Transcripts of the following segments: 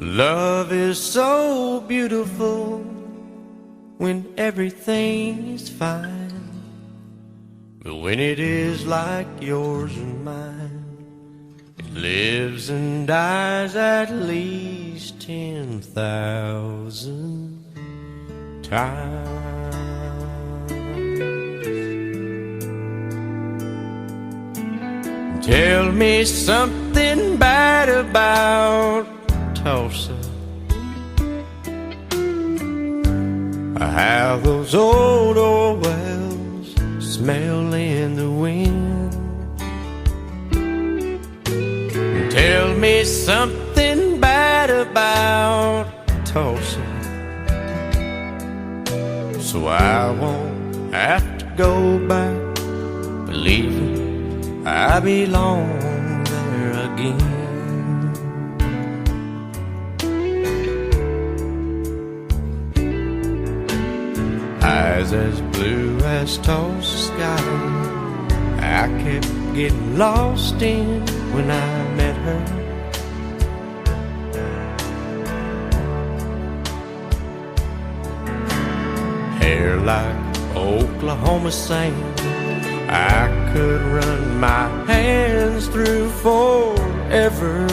Love is so beautiful when everything is fine, but when it is like yours and mine, it lives and dies at least 10,000 times. Tell me something bad about Tulsa, how those old wells smell in the wind. Tell me something bad about Tulsa, so I won't have to go back believing I belong there again. Eyes as blue as Tulsa sky, I kept getting lost in when I met her. Hair like Oklahoma sand, I could run my hands through forever.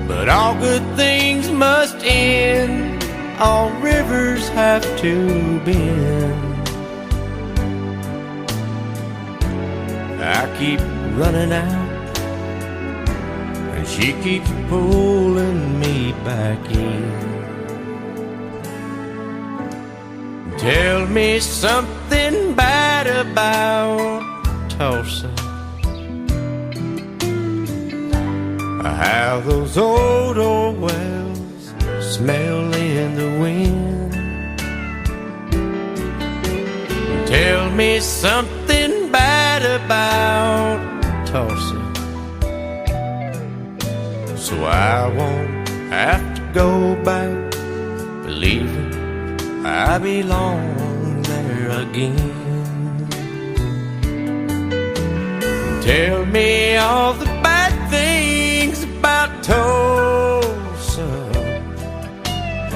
But all good things must end, all rivers have to bend. I keep running out, and she keeps pulling me back in. Tell me something bad about Tulsa, how those old wells smell in the wind. Tell me something bad about Tulsa, so I won't have to go back believing I belong there again. Tell me all the bad things about Tulsa,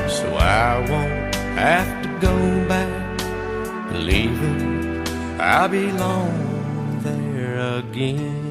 so I won't have to go back believing I belong there again.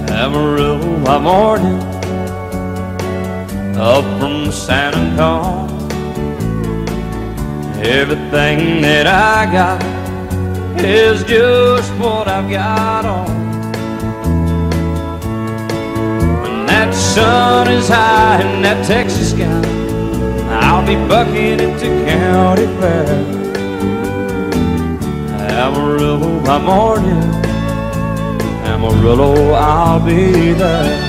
Amarillo by morning, up from San Antonio. Everything that I got is just what I've got on. When that sun is high in that Texas sky, I'll be bucking into county fair. Amarillo by morning, Amarillo, I'll be there.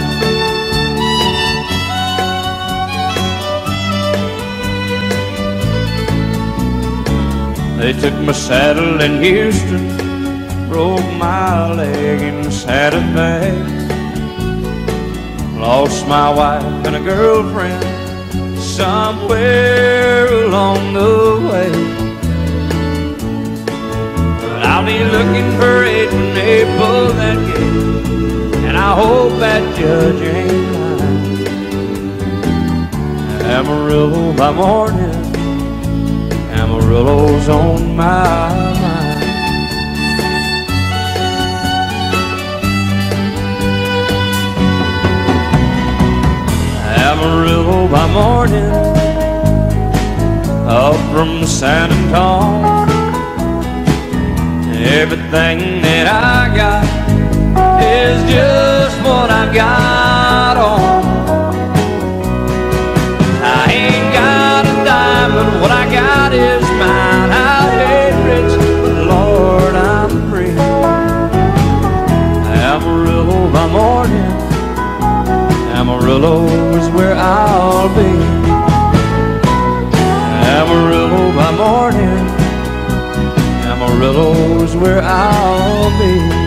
They took my saddle in Houston, broke my leg in Santa Fe, lost my wife and a girlfriend somewhere along the way. I'll be looking for it when they pull that gate, and I hope that judge ain't lying. Amarillo by morning, Amarillo's on my mind. Amarillo by morning, up from San Antonio. Everything that I got is just what I've got on. I ain't got a dime, but what I got is mine. I ain't rich, but Lord, I'm free. Amarillo Amarillo is where I'll be. Amarillo by morning, Amarillo is where I'll be.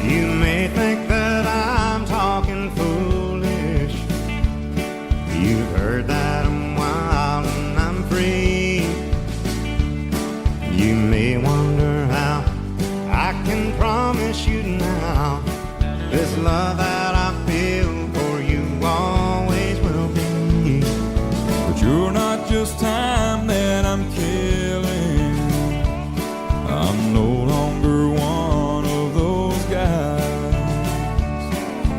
You may think that I'm talking foolish. You've heard that I'm wild and I'm free. You may wonder how I can promise you now this love that I feel for you always will be. But you're not just time that I'm killing. I'm no longer one of those guys.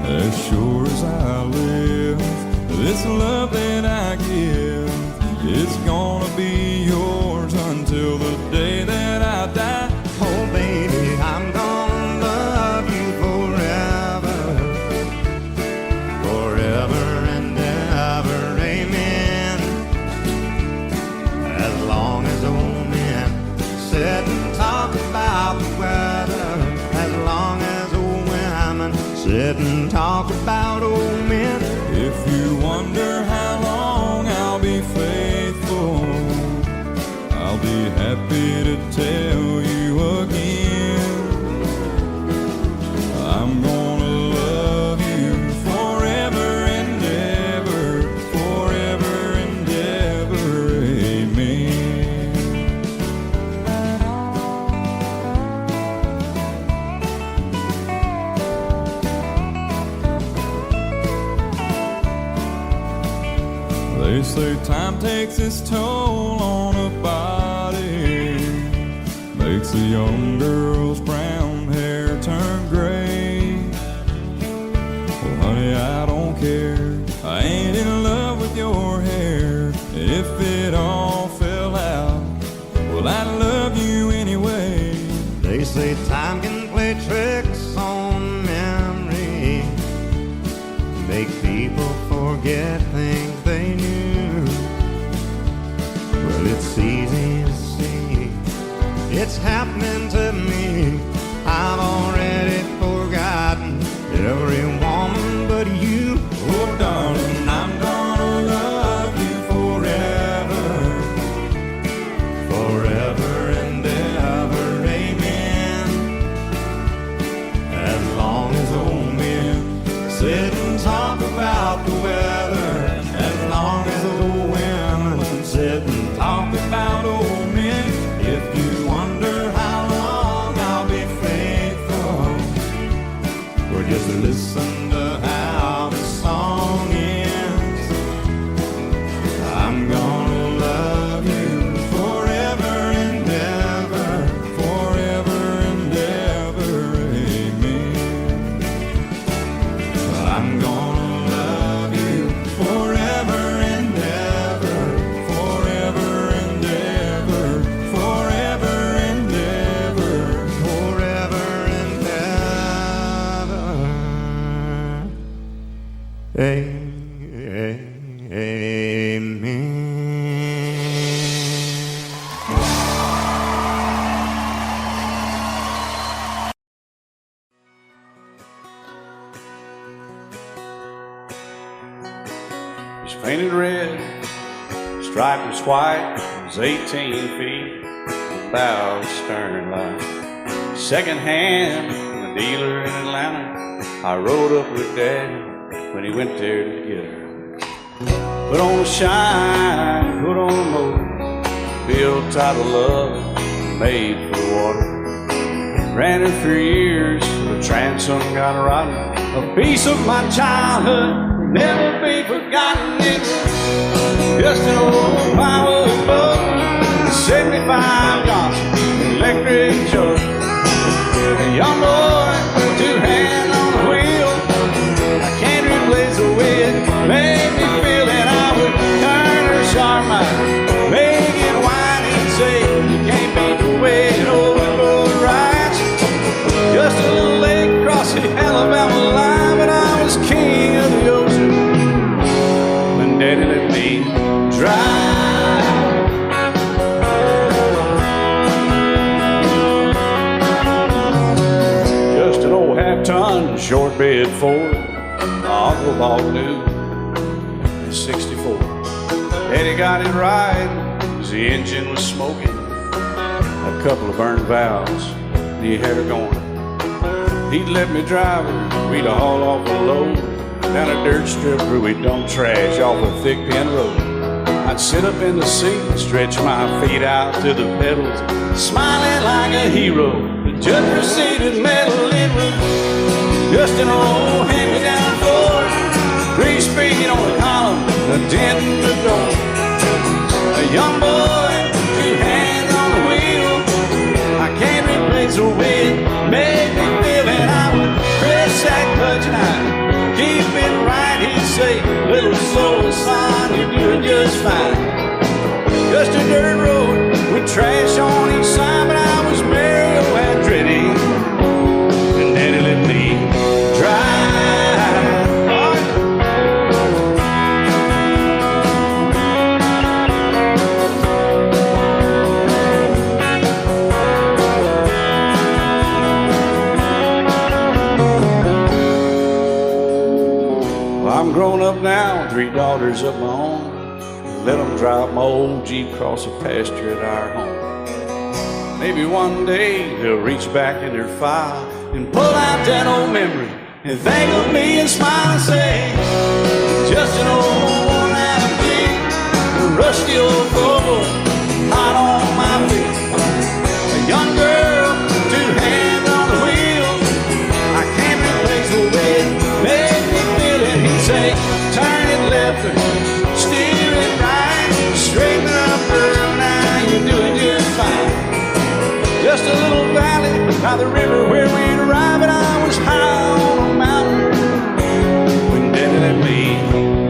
As sure as I live, this love that I give, it's gonna be yours until the day that I die. Oh baby, I'm gonna love you forever, forever and ever, amen. As long as old men sit and talk about the weather, as long as old women sit and talk about old men. If you wonder how long I'll be faithful, I'll be happy to tell you again. I'm gonna love you forever and ever, forever and ever, amen. They say time takes its toll on a body, makes a young girl's brown hair turn gray. Well, honey, I don't care. I ain't in love with your hair. If it all fell out, well, I'd love you anyway. They say time can play tricks on memory, make people forget things they knew. Well, it's easy to see, it's happening to me. I've already forgotten every woman but you. Oh, darling, I'm gonna love you forever, Forever and ever, amen. As long as old men sit and talk about the weather, as long as old women sit and talk about old men. If you wonder how long I'll be faithful, or just listen to how the song ends, I'm gonna love you forever and ever, forever and ever, amen. I'm gonna love you forever and ever, Forever and ever, forever and ever. forever and ever. Amen. It's painted red, striped was white, it was 18 feet, about stern line. Second hand from a dealer in Atlanta, I rode up with Daddy when he went there to get her. Put on the shine, put on the motor, built tight of love, made for the water. Ran her for years, the transom got rotten. A piece of my childhood never be forgotten. It's just an old power boat, 75 Johnson electric jug. A young boy, two hands on the wheel. I can't replace the way it made me feel, and I would turn her sharp mind, make it whine and say, you can't beat the way an old boat rides. Just a little lake across the Alabama line, but I was king of the ocean. 4.5-ton short-bed Ford. My uncle bought new in '64. Daddy got it right, 'cause the engine was smoking. A couple of burned valves, and he had her going. He'd let me drive her, we'd haul off a load down a dirt strip where we'd dump trash off a thick pin road. I'd sit up in the seat and stretch my feet out to the pedals, smiling like a hero. The judge proceeded metal, it was just an old hand-me-down Ford. 3-speed on the column, a dent in the door. A young boy, 2 hands on the wheel. I can't replace the way it made me feel. And I would press that clutch and I'd keep it right. He'd say, little soul, son, you're doing just fine. Just a dirt road with trash on each side, but I was Mario Andretti, and Daddy let me drive. Well, I'm grown up now, 3 daughters of my own. Let them drive my old Jeep across the pasture at our home. Maybe one day they'll reach back in their file and pull out that old memory and think of me and smile and say, just an old worn-out Jeep, a rusty old Volvo, hot on my feet. A young girl, 2 hands on the wheel. I can't replace the way it made me feel. And he'd say, turn it left or steer it right, straighten up, girl, now you're doing just fine. Just a little valley by the river where we'd arrive, and I was high on a mountain when Daddy let me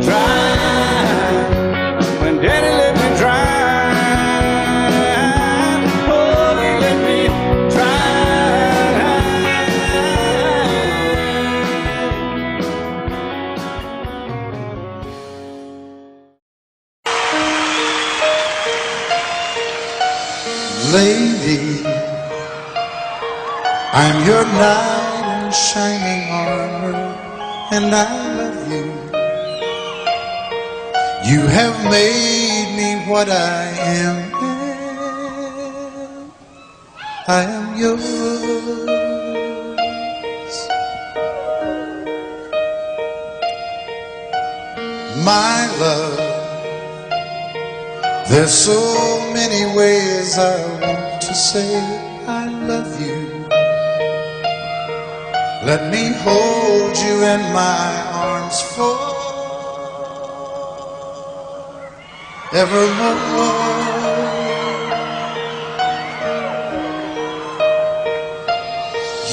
drive. When Daddy let me drive, oh, he let me Lady, I'm your knight in shining armor, and I love you. You have made me what I am. I am yours. My love, there's so many ways I want to say I love you. Let me hold you in my arms forevermore.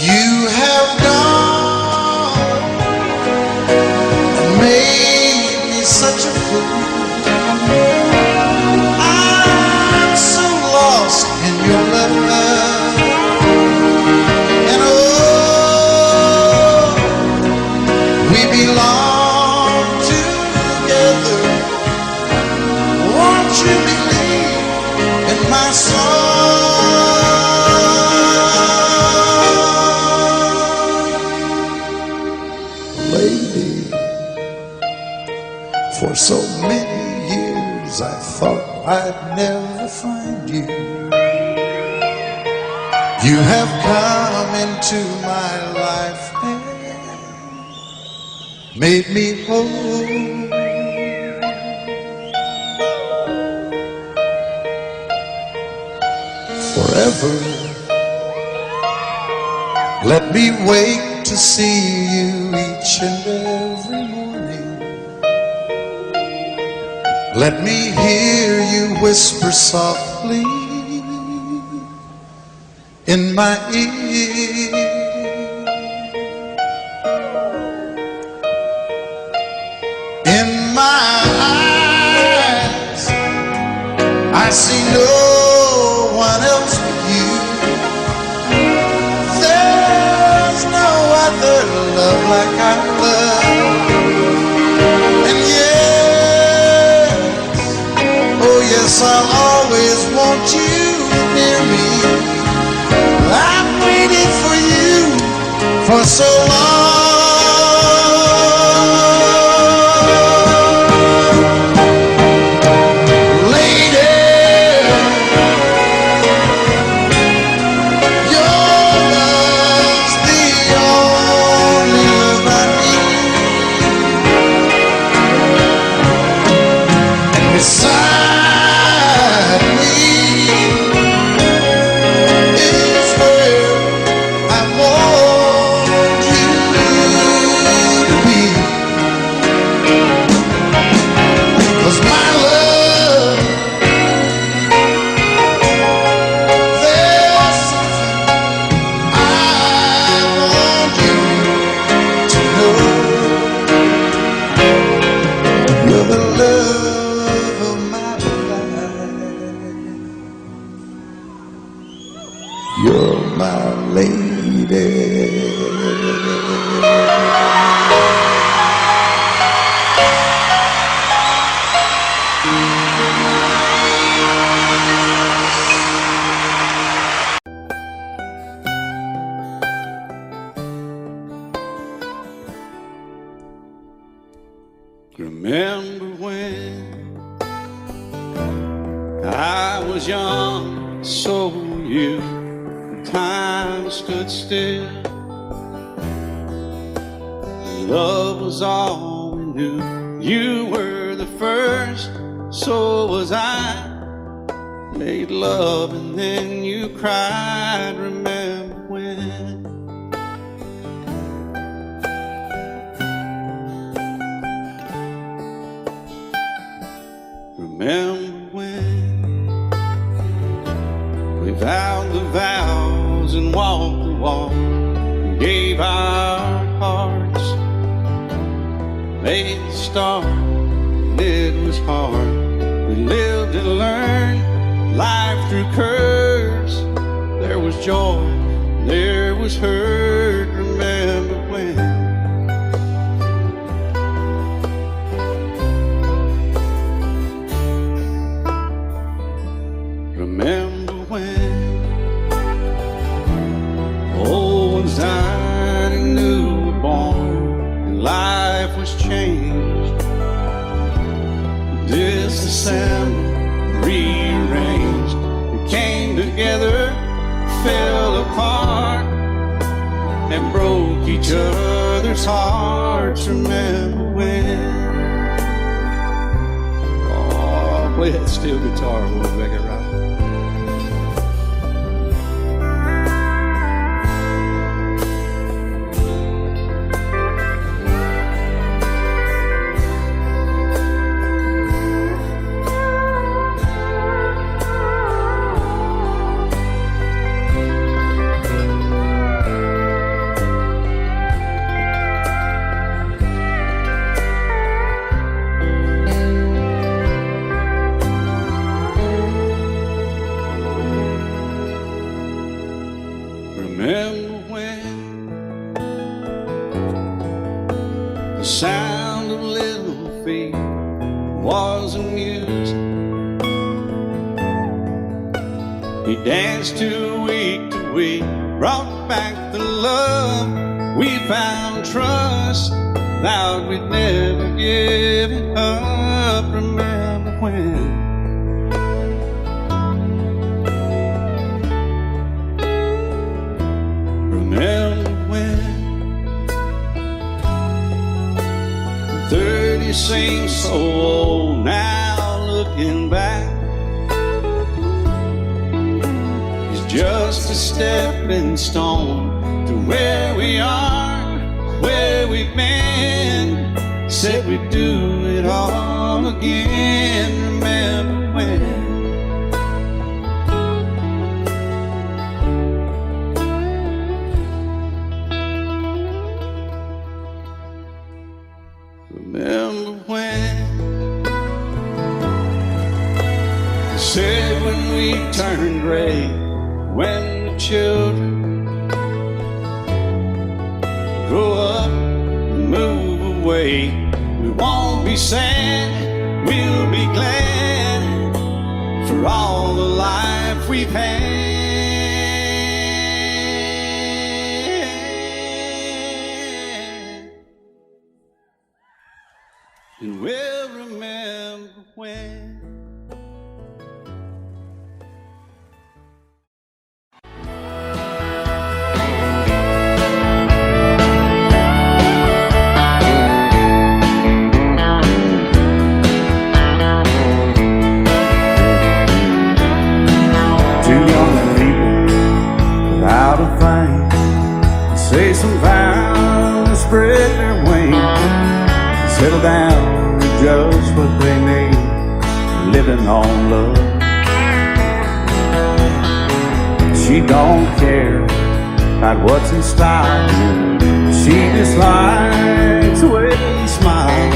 You have gone and made me such a fool. I'm so lost in your love. And oh, we belong together. Won't you believe in my song? Lady, for so many years I thought I'd never find you. You have come into my life and made me whole. Forever, let me wake to see you each and every morning. Let me hear you whisper softly in my ear. In my eyes, I see no one else but you. There's no other love like our love. And yes, oh yes, I'll always want you near me. I've waited for you for so long. Lady, your love's the only love I need. And beside me is where I want you to be. 'Cause my love, there's something I want you to know. You're the love of my life. You're my lady. Remember when I was young, so were you. Time stood still. Love was all we knew. You were the first, so was I. Made love and then you cried. Remember when? Remember when we vowed the vows and walked the walk, and gave our hearts, made the start, and it was hard. We lived and learned life through curves. There was joy, there was hurt. Remember when? Remember when old ones died and new were born, and life was changed, disassembled, rearranged. We came together, fell apart, and broke each other's hearts. Remember when? Oh, play that steel guitar, we'll make it right. Remember when the sound of little feet was amused? He danced to week, brought back the love. We found trust, vowed we'd never give it up. Remember when? Remember when 30 seems so old now, looking back. It's just a stepping stone to where we are, where we've been. Said we'd do it all again. Remember when? Remember when they said when we turned gray, when the children grow up and move away, we won't be sad, we'll be glad for all the life we've had. and we'll remember when. Without a thing, say some vows, spread their wings, settle down to just what they need, living on love. She don't care about what's in style, she just likes the way he smiles.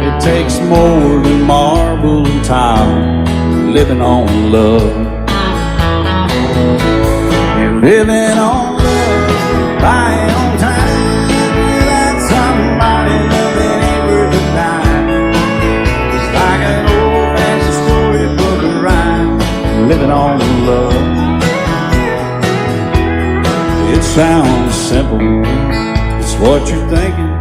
It takes more than marble and tile, living on love. Living on love, buying on time, without somebody loving ain't worth a dime. It's like an old-fashioned storybook of rhyme, living on love. It sounds simple, it's what you're thinking.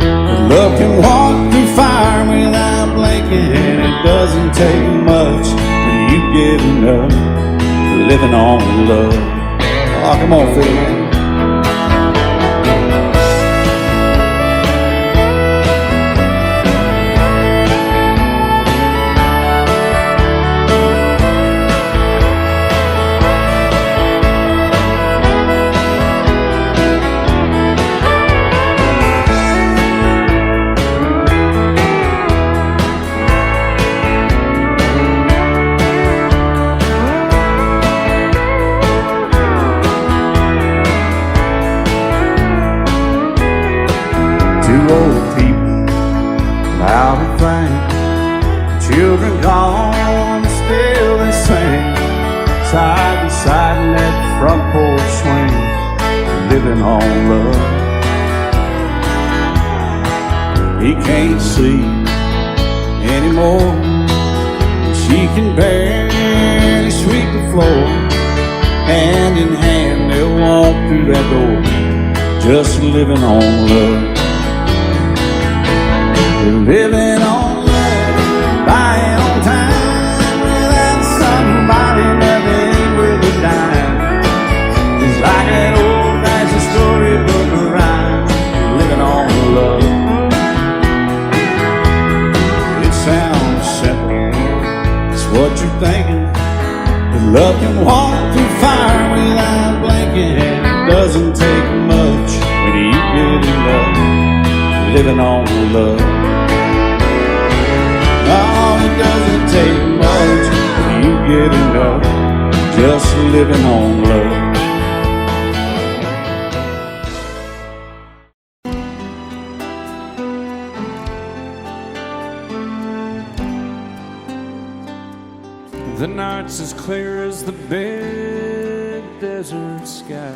But love can walk through fire without blinking, and it doesn't take much when you get enough, living on love. Oh, come on, Phil. Old people without a thing, children gone, still they sing, side by side in that front porch swing, living on love. He can't see anymore, she can barely sweep the floor. Hand in hand they'll walk through that door, just living on love. Living on love, buying on time, without somebody loving ain't worth a dime. It's like an old-fashioned storybook of rhyme, living on love. It sounds simple, it's what you're thinking. But love can walk through fire without blinking, and it doesn't take much when you get in love, living on love. Oh, it doesn't take much when you get enough, just living on love. The night's as clear as the big desert sky,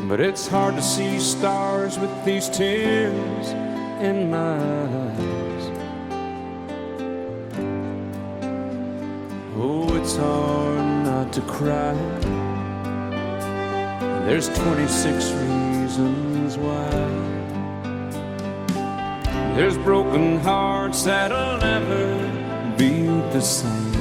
but it's hard to see stars with these tears in my eyes. Oh, it's hard not to cry. There's 26 reasons why. There's broken hearts that'll never be the same.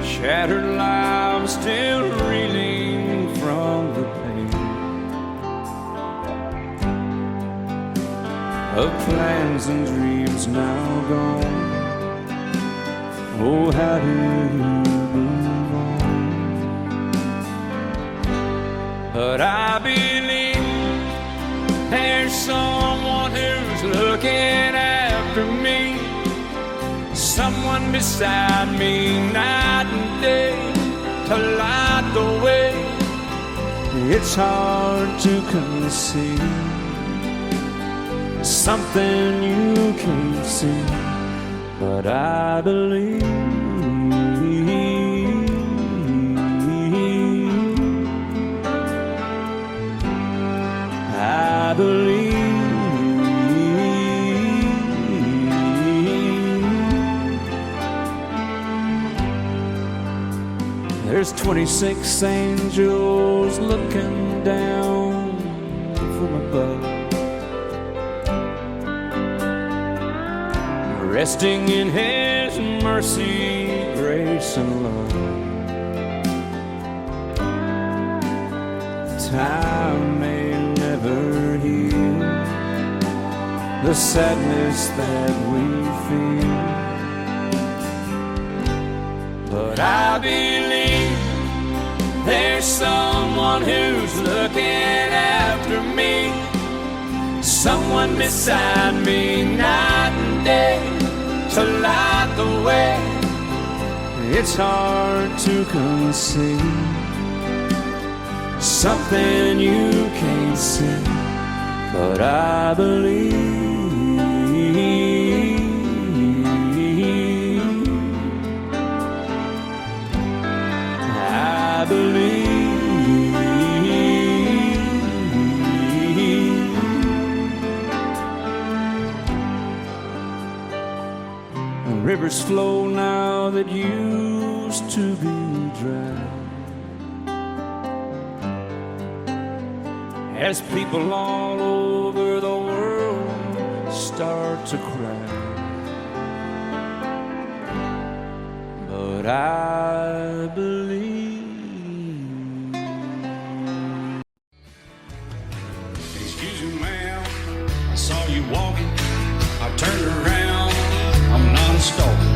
Shattered lives still reeling from the pain of plans and dreams now gone. Oh, how do you move on? But I believe there's someone who's looking after me, someone beside me night and day to light the way. It's hard to conceive something you can't see, but I believe. I believe. There's 26 angels looking down from above, resting in His mercy, grace, and love. Time may never heal the sadness that we feel, but I believe there's someone who's looking after me, someone beside me night and day to light the way. It's hard to conceive something you can't see, but I believe. I believe. Rivers flow now that used to be dry, as people all over the world start to cry. But I believe. Excuse me, ma'am, I saw you walking. I turned around, I'm not a stalker.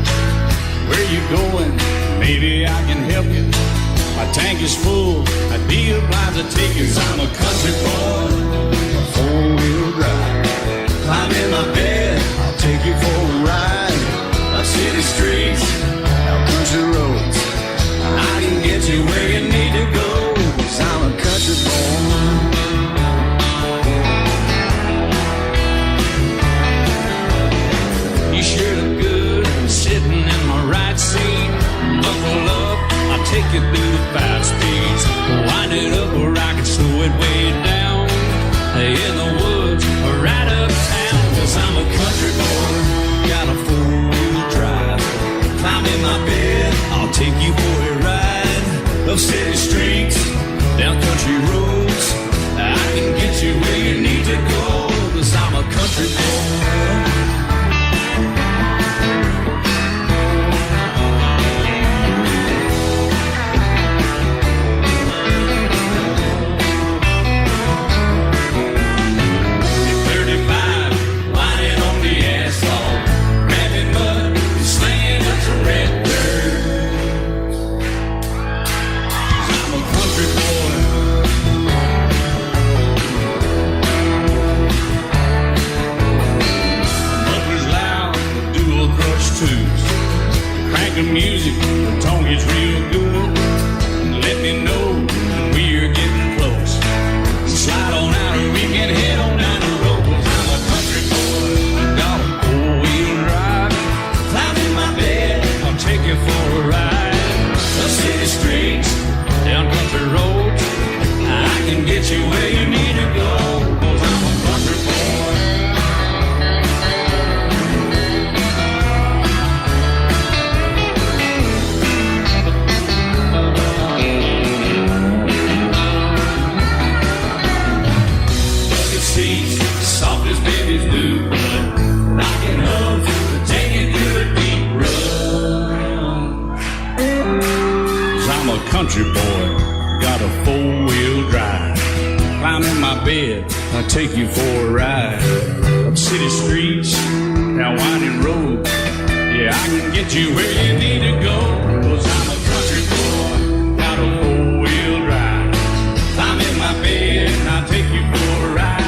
Where you going? Maybe I can help you. My tank is full, I'd be obliged to take you. 'Cause I'm a country boy, a four-wheel drive. Climb in my bed, I'll take you for a ride. Up city streets, out country roads. I can get you where you need to go. 'Cause I'm a country boy. You sure look good sitting in my right seat. Buckle up, I'll take you through the 5 speeds. Wind it up or I can slow it way down. In the woods or right uptown. 'Cause I'm a country boy, got a 4-wheel drive. Climb in my bed, I'll take you for a ride. Up city streets, down country roads. I can get you where you need to go. 'Cause I'm a country boy. Music, the tone is real good. Let me know when we're getting close. Slide on out and we can head on down the road. 'Cause I'm a country boy, got a 4-wheel drive. Climb in my bed, I'll take you for a ride. Up city streets, down country roads. I can get you where you need to go. 'Cause I'm a country boy. Soft as baby's new blood, knocking up, taking through the deep run. 'Cause I'm a country boy, got a 4-wheel drive. Climb in my bed, I'll take you for a ride. Up city streets, down winding roads. Yeah, I can get you where you need to go. 'Cause I'm a country boy, got a 4-wheel drive. Climb in my bed, I'll take you for a ride.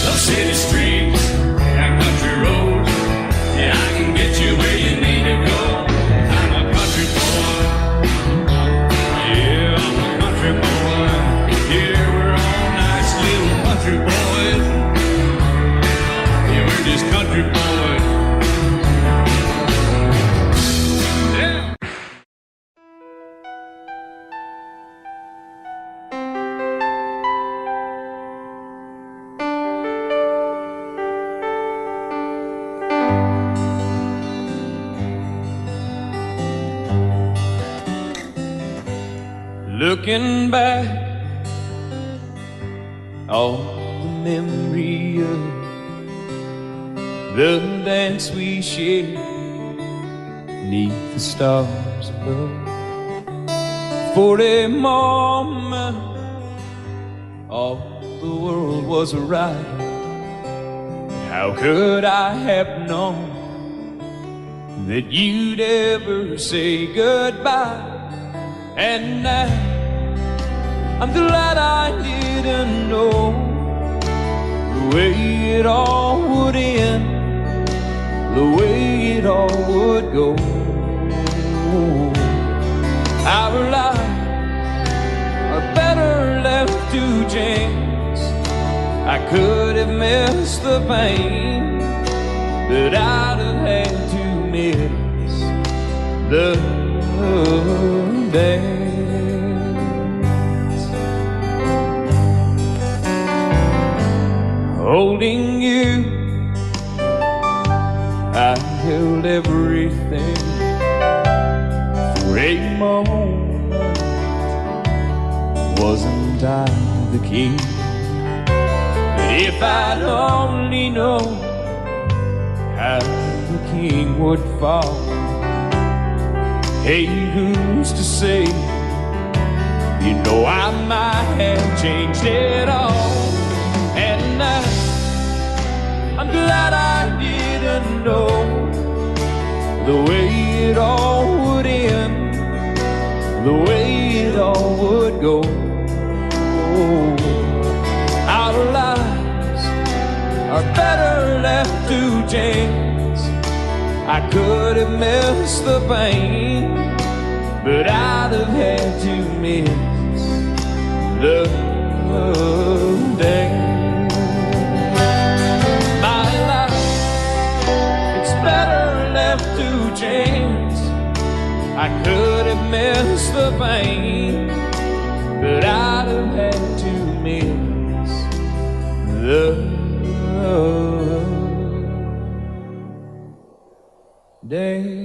Up city streets, down country roads. Yeah, I can get you where you need to go. I'm a country boy. Yeah, I'm a country boy. Yeah, we're all nice little country boys. Yeah, we're just country boys. Yeah. Looking back on the memory of the dance we shared beneath the stars above. For a moment, all the world was right. How could I have known that you'd ever say goodbye? And now I'm glad I didn't know the way it all would end, the way it all would go. Our lives are better left to chance. I could have missed the pain, but I'd have had to miss the dance. Holding you, I held everything. For a moment, wasn't I the king? But if I'd only known how the king would fall, hey, who's to say? You know I might have changed it all. And I'm glad I didn't know the way it all would end, the way it all would go. Our lives are better left to chance. I could have missed the pain, but I'd have had to miss the dance. My life, it's better left to chance. I could have missed the pain, but I'd have had to miss the days.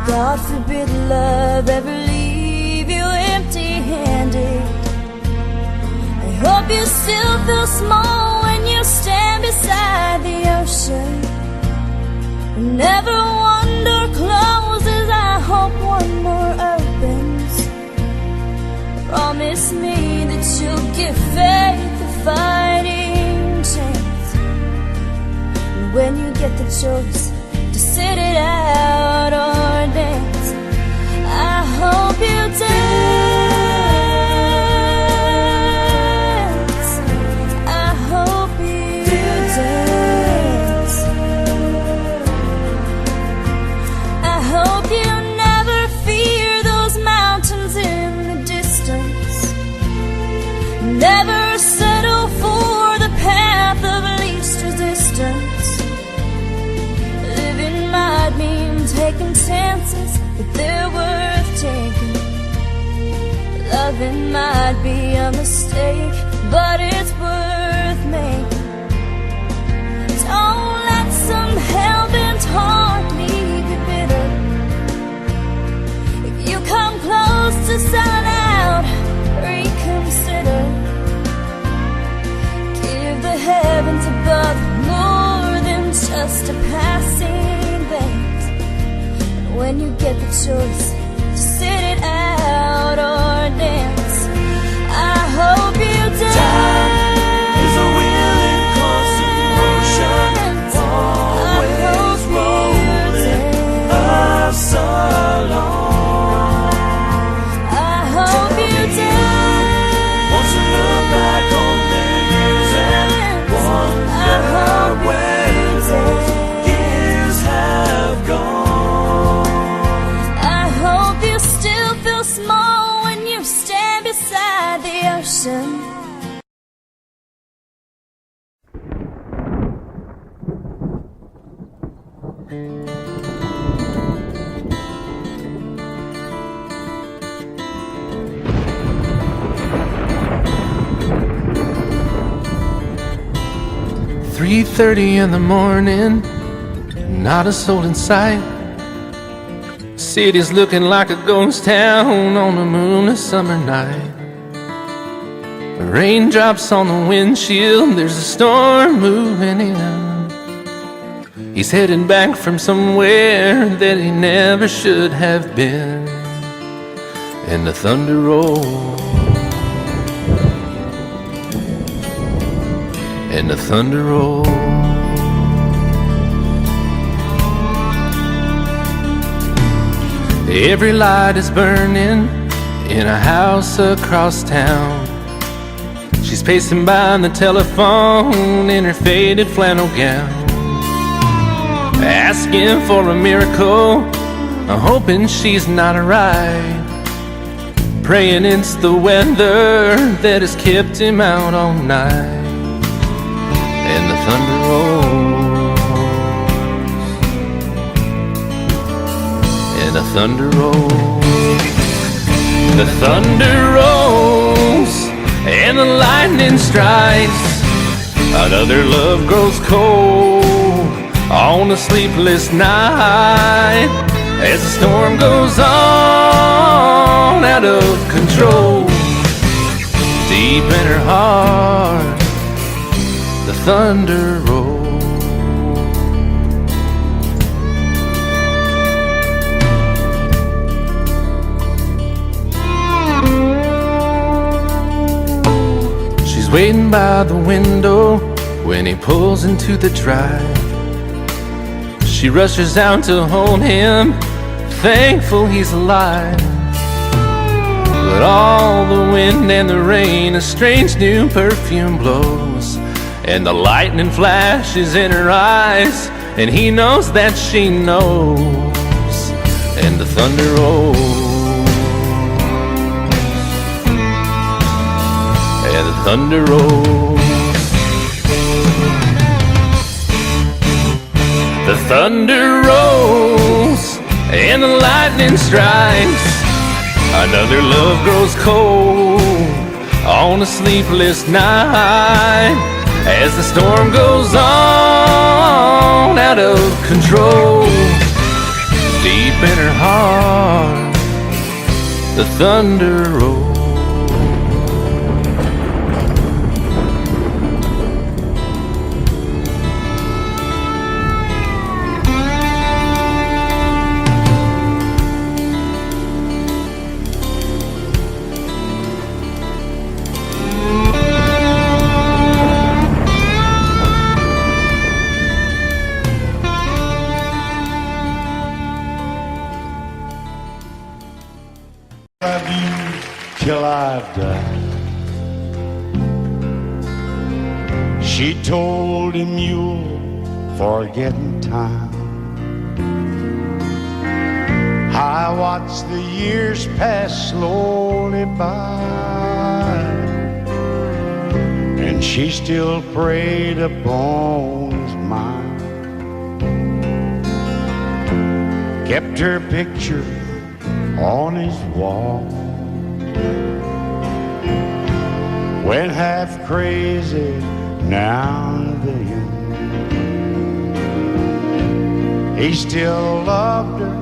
God forbid love ever leave you empty-handed. I hope you still feel small when you stand beside the ocean. Never one door closes, I hope one more opens. Promise me that you'll give faith a fighting chance. And when you get the choice to sit it out or dance, I hope you dance. I hope you dance. I hope you never fear those mountains in the distance. Never settle for the path of least resistance. Might mean taking chances, but they're worth taking. Loving might be a mistake, but it's worth making. Don't let some hell-bent heart leave you bitter. If you come close to selling out, reconsider. Give the heavens above more than just a passing. When you get the choice to sit it out or dance, I hope you dance. Time is a willing cause to "3:30 in the morning, not a soul in sight. City's looking like a ghost town on a moonless summer night. Raindrops on the windshield, there's a storm moving in. He's heading back from somewhere that he never should have been. And the thunder rolls, and the thunder rolls. Every light is burning in a house across town. She's pacing by the telephone in her faded flannel gown, asking for a miracle, hoping she's not alright, praying it's the weather that has kept him out all night. And the thunder rolls, and the thunder rolls. The thunder rolls, and the lightning strikes. Another love grows cold on a sleepless night, as the storm goes on out of control. Deep in her heart, the thunder rolls. She's waiting by the window when he pulls into the drive. She rushes out to hold him, thankful he's alive. But all the wind and the rain, a strange new perfume blows, and the lightning flashes in her eyes, and he knows that she knows. And the thunder rolls, and the thunder rolls. The thunder rolls, and the lightning strikes. Another love grows cold on a sleepless night, as the storm goes on out of control. Deep in her heart, the thunder rolls. Love you till I've died. She told him you'll forget in time. I watched the years pass slowly by, and she still preyed upon his mind. Kept her picture on his wall, went half crazy now and then. He still loved her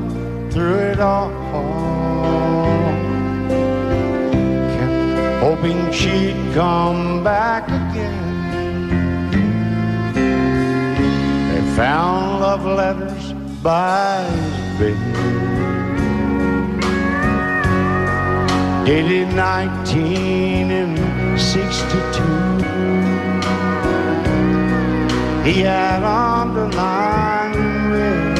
through it all, kept hoping she'd come back again. They found love letters by his bed, dated 1962. He had underlined in red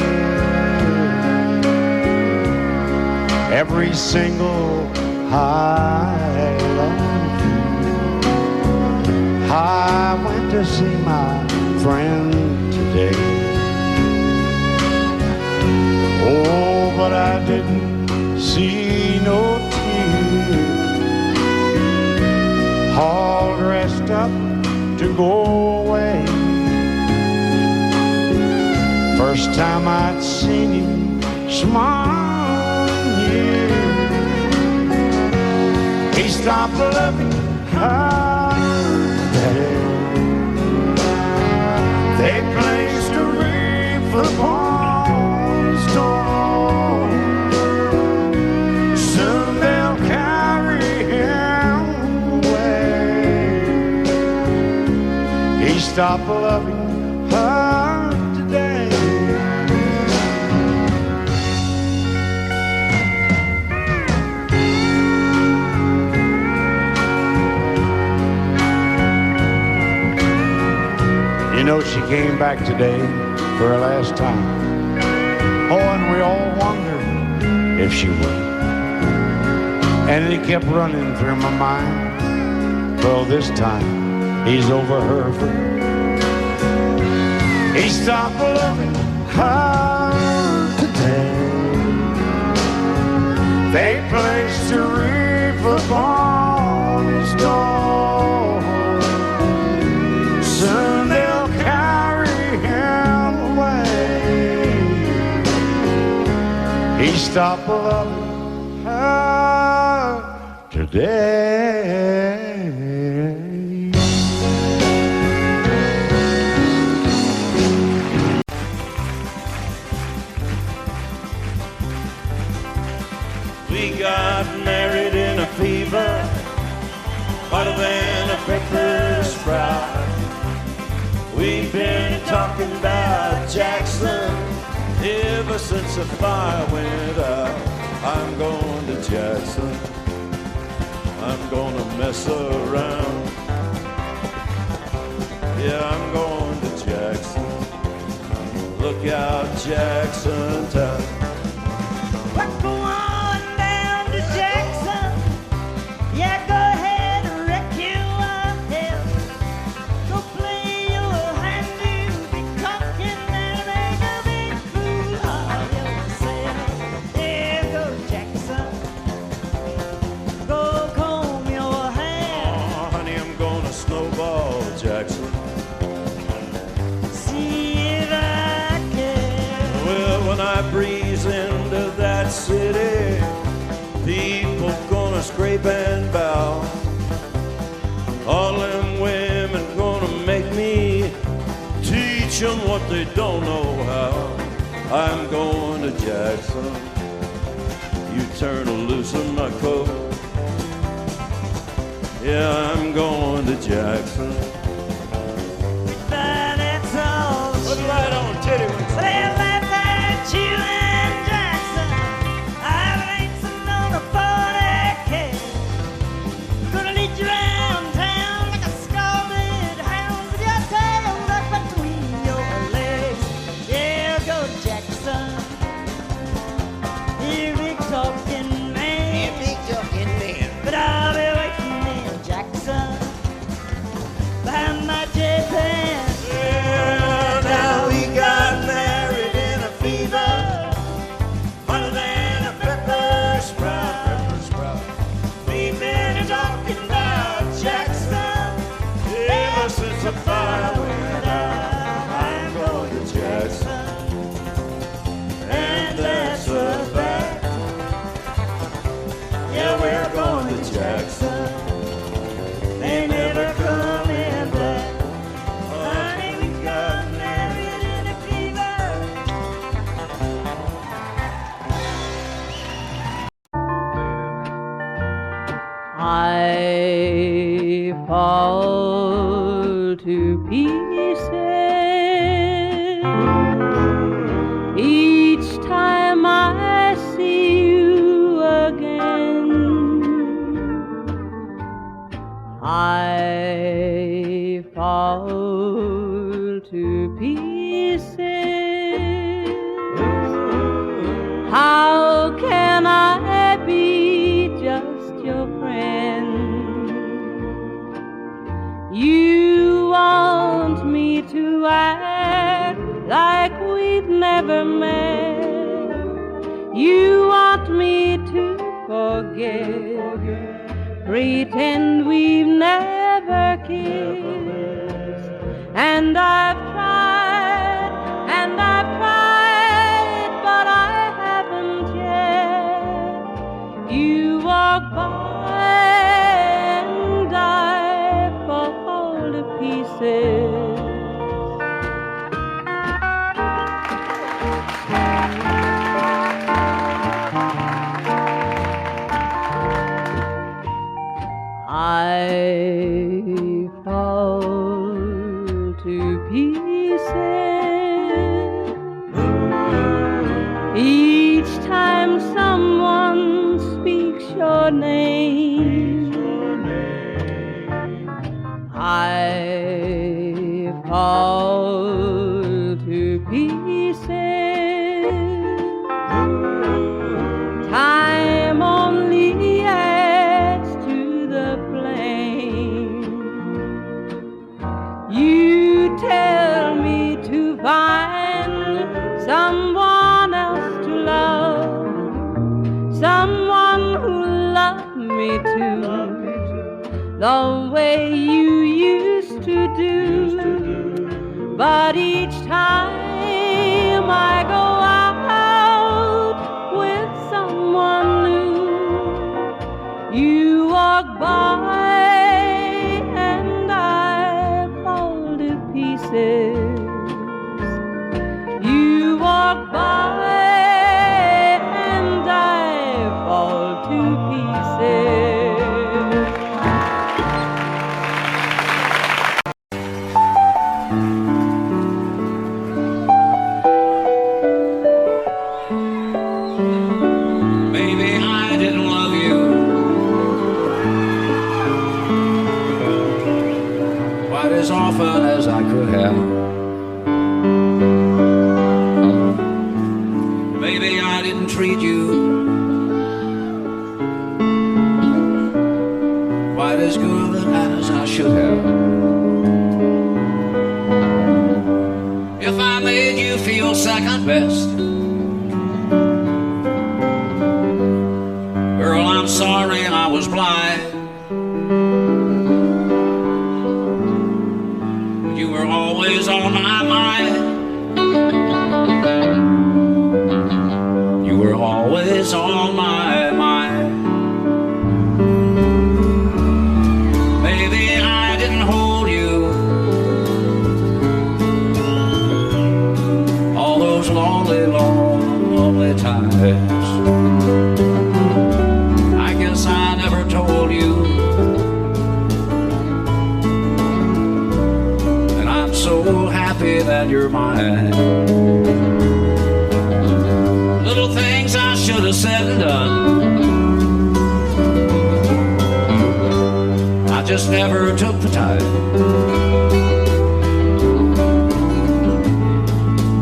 every single I love you. I went to see my friend today. Oh, but I didn't see no all dressed up to go away. First time I'd seen him smile, yeah. He stopped loving her. They placed a wreath upon his door. Soon they'll carry him away. He stopped loving her today. You know, she came back today for her last time. Oh, and we all wondered if she would. And it kept running through my mind. Well, this time he's over her for good. He stopped loving her today. They placed a wreath upon his door. Soon they'll carry him away. He stopped loving her today. We got married in a fever, hotter than a pepper sprout. We've been talking about Jackson ever since the fire went out. I'm going to Jackson, I'm gonna mess around. Yeah, I'm going to Jackson. Look out, Jackson town. We're going down to Jackson. Yeah, go ahead and wreck your head. Go play your hand, you'll be talking and make a big fool of yourself. Yeah, go Jackson. Go comb your hair. Oh, honey, I'm gonna snowball Jackson. See if I can. Well, when I breeze into that city, people gonna scrape and bow. All them women gonna make me teach them what they don't know how. I'm going to Jackson. You turn loose in my coat. Yeah, I'm going to Jackson. But it's all Put it right on, titty wings. they laugh at you and Jackson. I've ain't on a 40K. Gonna lead you around town like a scalded hound with your tail up between your legs. Yeah, go Jackson. You big talking man. But I'll be waiting in Jackson behind my jet van. Yeah, now we got married in a fever, hotter than a pepper sprout. We've been talking about Jackson ever since the fire went out. I'm going to Jackson, and that's a fact. Yeah, we're going to Jackson. They never come in black. Honey, we got married in a fever. I fall to pieces each time I see you again. I fall to pieces. How can I be just your friend? You want me to act like we've never met. You want me to forget, pretend we've never kissed. And I've tried, and I've tried. pieces. I fall to pieces each time someone speaks your name. I fall to pieces. Time only adds to the flame. You tell me to find someone else to love, someone who loved me too, the way you used to do. But each time I go out with someone new, you walk by and I fall to pieces. You walk by and I fall to pieces. Maybe I didn't love you quite as often as I could have. Maybe I didn't treat you quite as good as I should have. If I made you feel second best, girl, I'm sorry I was blind. You were always on my mind. You were always on my mind. Maybe I didn't hold you all those lonely, lonely times. I guess I never told you, and I'm so happy that you're mine. Little things I should have said and done, I just never took the time.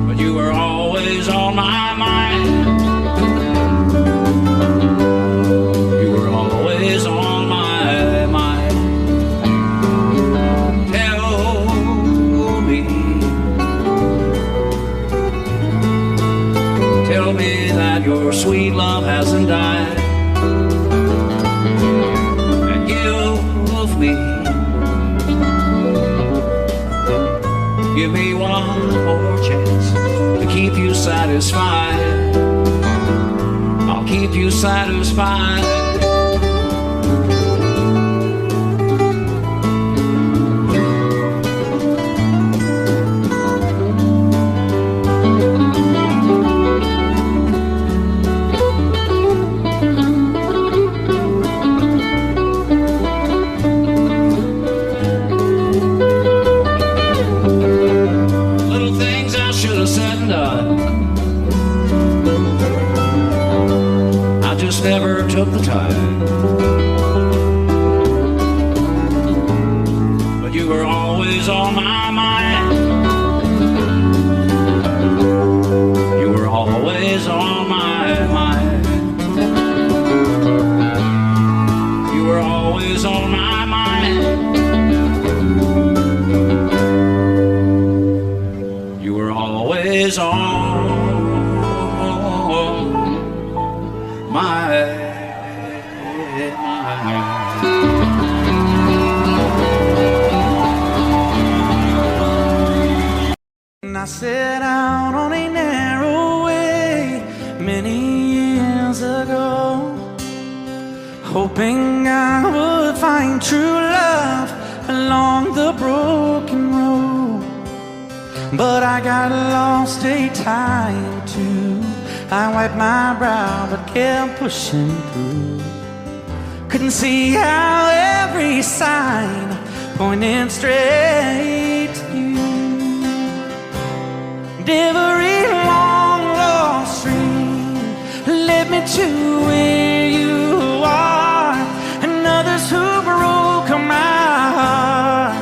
But you were always on my mind. You were always on my mind. Tell me that your sweet love hasn't died, and give me one more chance to keep you satisfied. I'll keep you satisfied. Never took the time, but you were always on my mind. You were always on my mind. You were always on my mind. You were always on I set out on a narrow way many years ago, hoping I would find true love along the broken road. But I got lost a time too. I wiped my brow but kept pushing through. Couldn't see how every sign pointed straight to you. Every long lost stream led me to where you are. And others who broke my heart,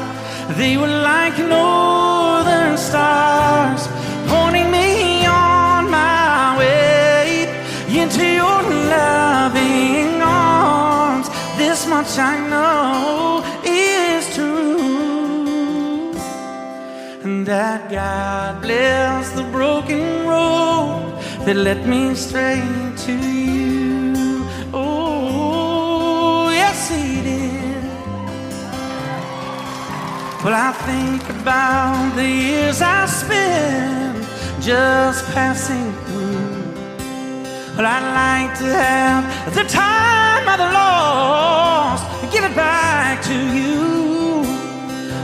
they were like northern stars, pointing me on my way into your loving arms. This much I know is true, and that God bless the broken road that led me straight to you. Oh, yes, He did. Well, I think about the years I spent just passing through. Well, I'd like to have the time I've lost, give it back to you.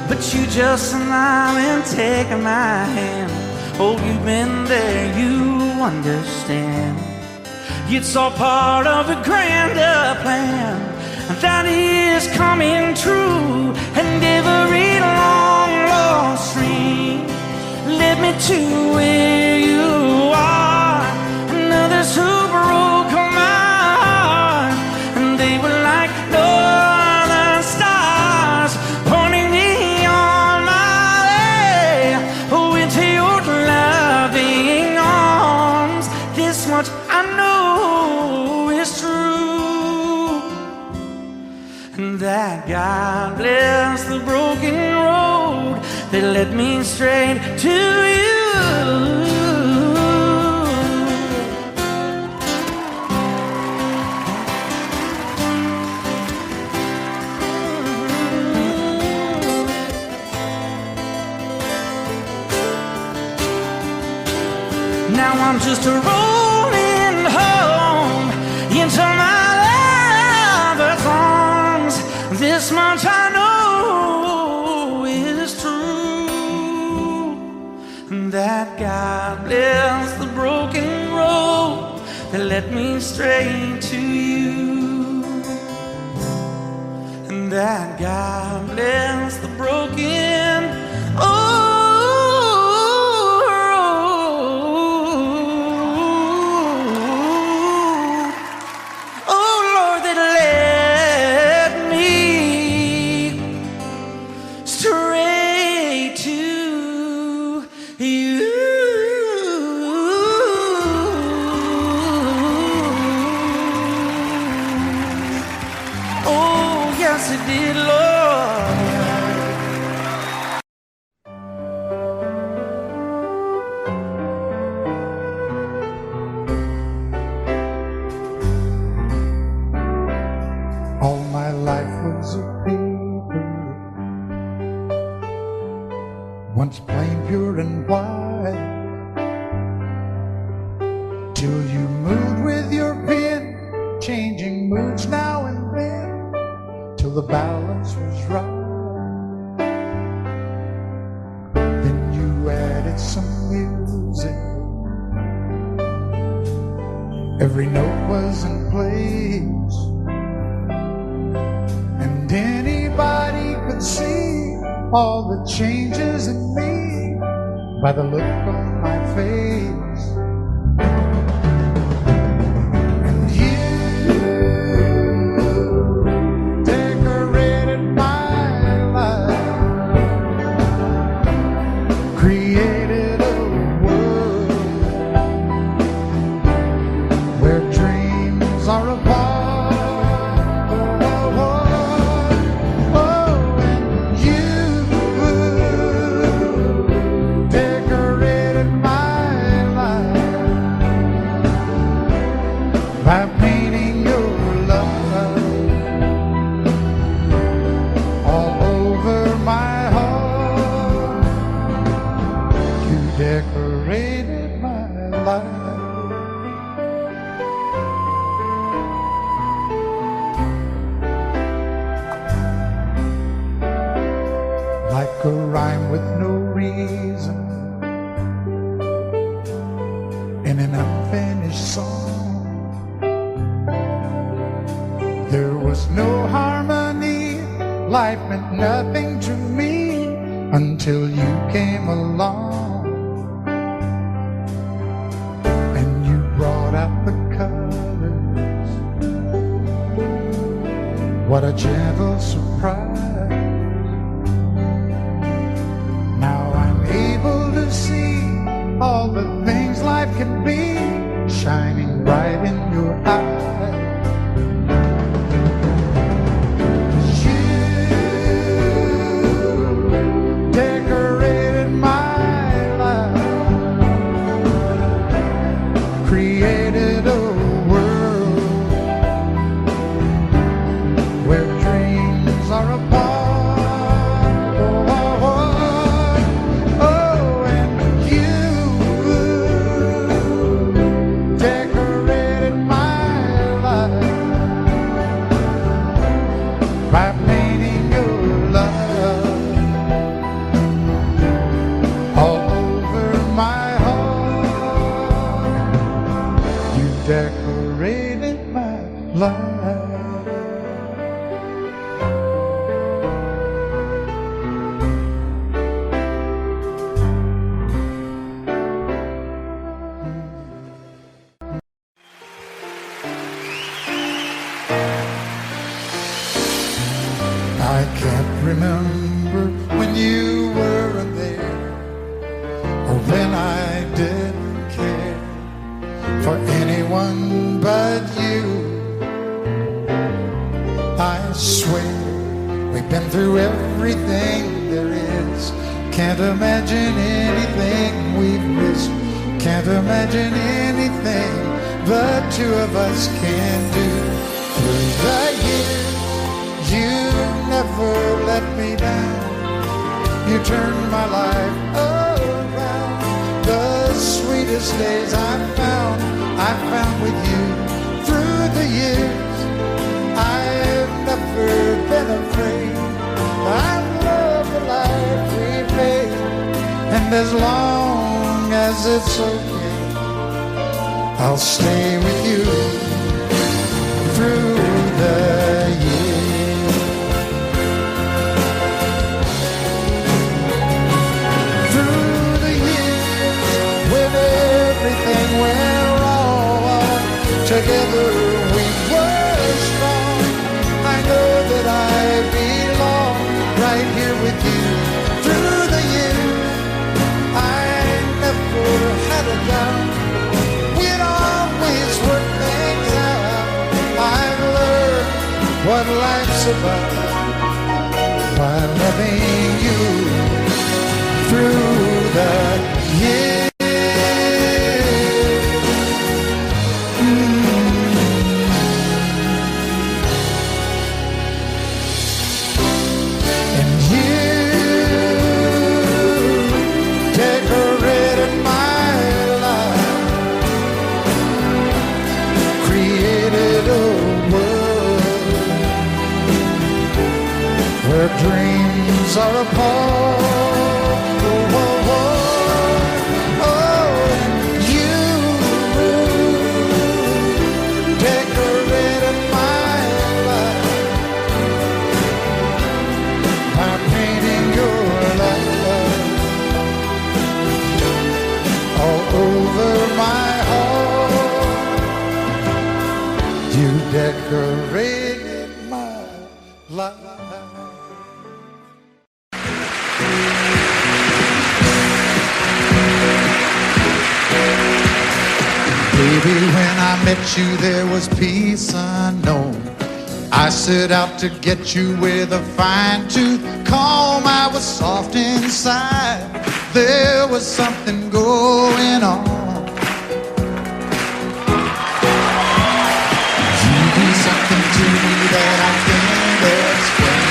But you just smile and take my hand. Oh, you've been there, you understand. It's all part of a grander plan that is coming true. And every long lost stream led me to where you are. And others who broke my heart, and they were like northern stars, pointing me on my way, oh, into your loving arms. This much I know is true, and that God bless the broken road that led me straight to you. Now I'm just rolling home into my lover's arms. This much I know is true, and that God bless the broken road that led me straight to you, and that God bless the broken road. All my life was a paper, once plain, pure and white, till you moved with your pen, changing moods now and then, till the balance was right. Then you added some music, every note was in place, and anybody could see all the changes in me by the look on my face. And you decorated my life, created a world where dreams are apart. Decorated my time with no reason in an unfinished song. There was no harmony, life meant nothing to me until you came along and you brought out the colors. What a gentle surprise. Now I'm able to see all the things life can be shining bright in your eyes. I can't remember when you weren't there, or when I didn't care for anyone but you. I swear we've been through everything there is. Can't imagine anything we've missed. Can't imagine anything the two of us can do. Through the years you never let me down. You turned my life around. The sweetest days I found with you. Through the years I've never been afraid. I love the life we made, and as long as it's okay, I'll stay with you through the years. Through the years, when everything went wrong, together we were strong. I know that I belong right here with you. Through the years, I never had a doubt. We'd always work things out. I've learned what life's about by loving you through the years. And you decorated my life, created a world where dreams are apart. Oh, oh, oh, oh, you decorated my life by painting your love all over my heart. You decorated my life. Baby, when I met you, there was peace unknown. I set out to get you with a fine-tooth comb. I was soft inside. There was something going on. You do something to me that I can't explain.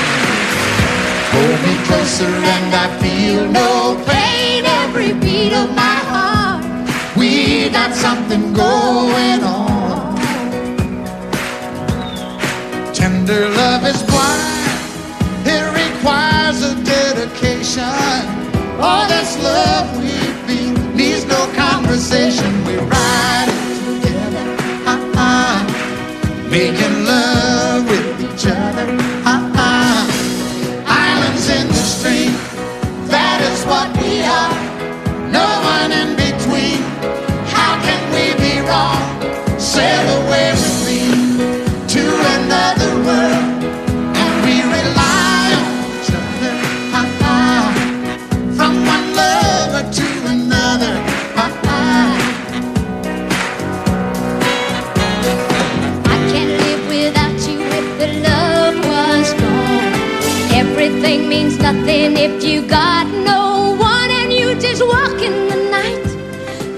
Hold me closer and I feel no pain. Every beat of my heart, we got something going on. Tender love is blind. It requires a dedication. vacation. All this love we feel needs no conversation. We ride it together, making love with each other. Islands in the stream, that is what we are. No one in between. How can we be wrong? Sail away with me to another world, and we rely on each other. From one lover to another. I can't live without you if the love was gone. Everything means nothing if you got no one, and you just walk in the night,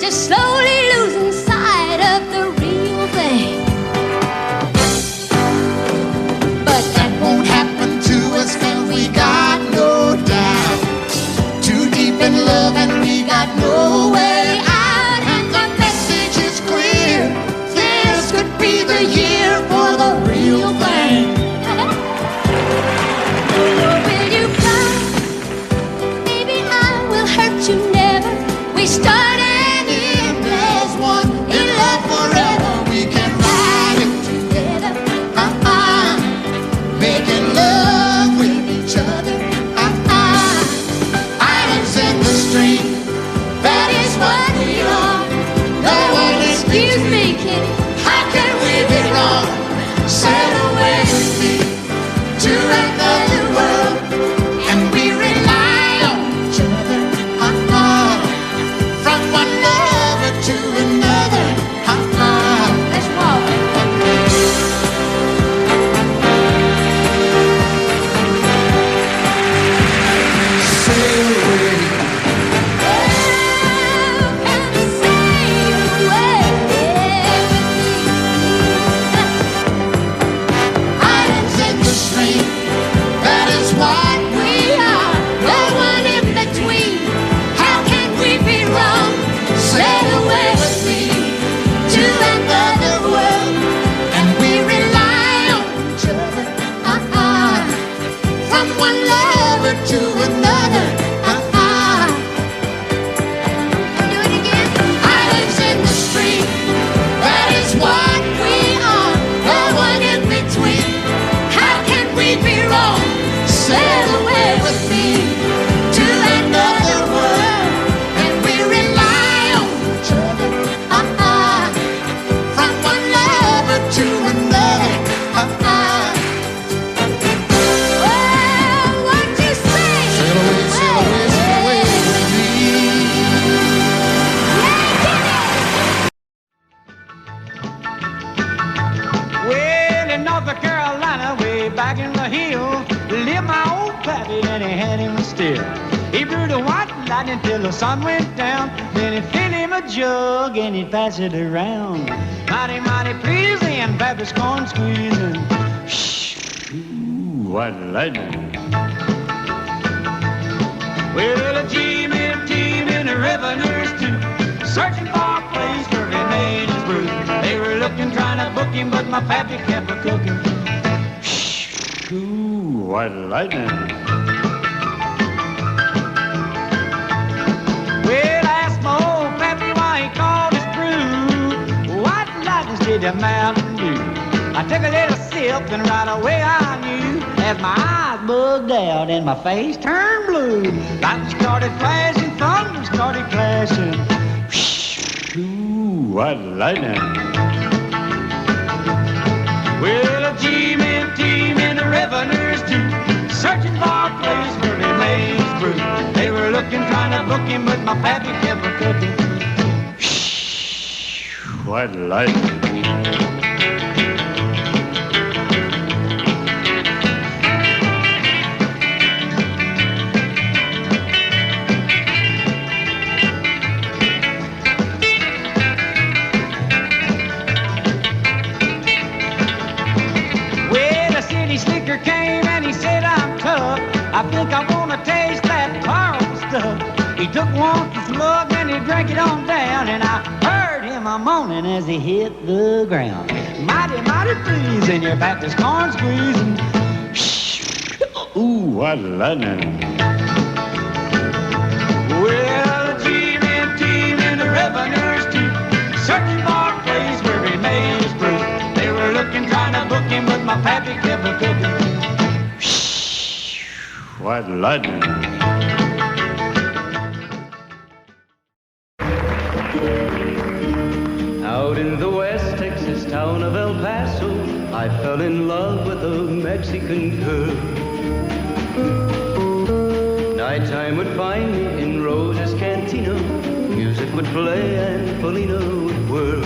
just slowly losing sight of the real thing. But that won't happen to us, 'cause we got no doubt. Too deep in love and we got no way out. And the message is clear, this could be the year for the real thing. Will you come? Maybe I will hurt you never. We start and end as one, in love forever. We can ride it Together. making love with each other. Islands in the stream, that is what we are. No one Excuse me, Kitty. How can we be wrong? Sail away with me to another world, and we rely on each other. From one lover to another. Let's walk. Sail away. Islands in the stream, that is what we are. No one in between. How can we be wrong? Sail away with me to another world, and we rely on each other. From one lover to another. Do it again. Islands in the stream, that is what we are. No one in between. How can we be wrong? Sail away with me to another world, and we rely on each other. From one lover to another. Well, what you say? Sail away, sail away, sail away with me. Well, in North Carolina, way back in the hill, lived my old pappy and he had him still. He brewed a white lightning till the sun went down. Then he filled him a jug and he'd pass it around. Mighty, mighty pleasing, pappy's corn squeezing. Shh, ooh, white lightning. Well, a team in the revenues too, searching for a place where he made his brew. They were looking, trying to book him, but my pappy kept a cooking. Shh, ooh, white lightning. Well, I asked my old pappy why he called his brew white lightning did the Mountain Dew. I took a little sip and right away I knew, as my eyes bugged out and my face turned blue. Lightning started flashing, thunder started clashing. Ooh, white lightning. Well, a team in the revenues too, searching for a place where they made his brew. They were looking, trying to book him, but my pappy kept a cooking. White lightning. I think I wanna taste that powerful stuff. He took one slug and he drank it on down, and I heard him a moaning as he hit the ground. Mighty, mighty pleasing, your Baptist corn squeezing. Ooh, what lightning. White lightning. Out in the West Texas town of El Paso, I fell in love with a Mexican girl. Nighttime would find me in Rose's Cantina. Music would play and Felina would whirl.